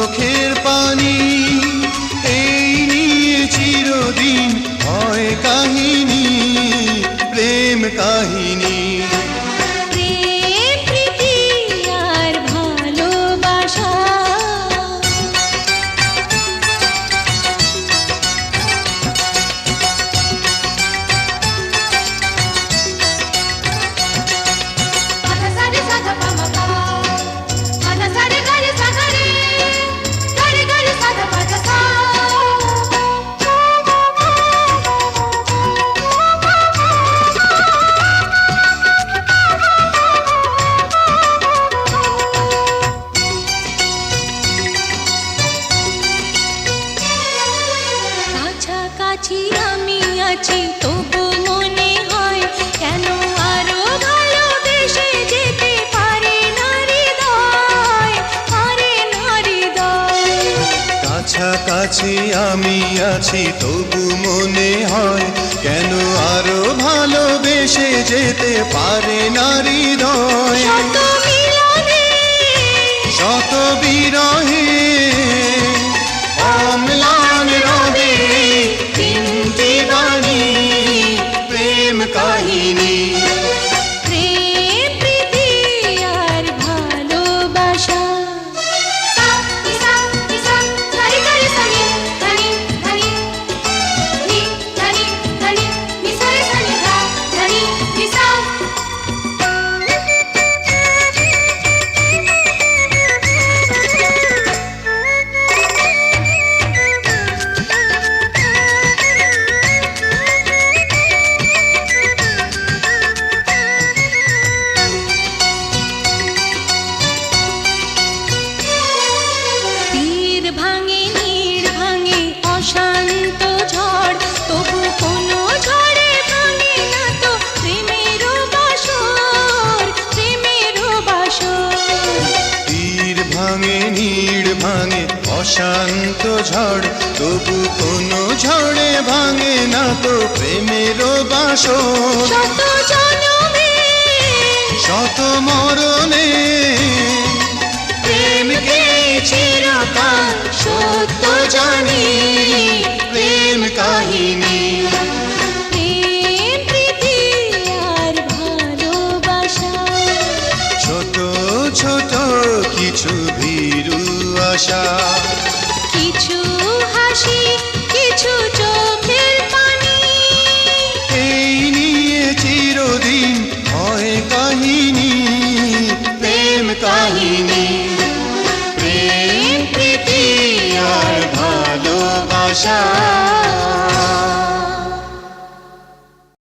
চোখের পানি, এই নিয়ে চিরদিন হয় কাহিনী, প্রেম কাহিনী। প্রেম প্রীতি আর ভালোবাসা, কাছাকাছি আমি আছি তবু মনে হয় কেন আরো ভালোবেসে যেতে পারে না হৃদয়, পারে না হৃদয়। কাছাকাছি আমি আছি তবু মনে হয় কেন আরো ভালোবেসে যেতে পারে না হৃদয়। শত মিলনে শত বিরহে অম্লান রবে তিনটি বাণী, প্রেম কাহিনী। প্রেম প্রীতি আর ভালোবাসা। তীর ভাঙে নীড় ভাঙে অশান্ত ঝড়, তবু কোনো ঝড়ে ভাঙে না তো প্রেমের বাসর, প্রেমের বাসর। তীর ভাঙে নীড় ভাঙে অশান্ত ঝড়, তবু কোনো ঝড়ে ভাঙে না তো প্রেমের বাসর। শত জনমে শত মরণে প্রেমকে চিরকাল সত্য জানি, প্রেম কাহিনী। প্রেম প্রীতি আর ভালোবাসা। ছোট ছোট কিছু ভীরু আশা, কিছু হাসি কিছু চোখের পানি, এই নিয়ে চিরদিন হয় কাহিনী, প্রেম কাহিনী। প্রেম প্রীতি আর ভালোবাসা।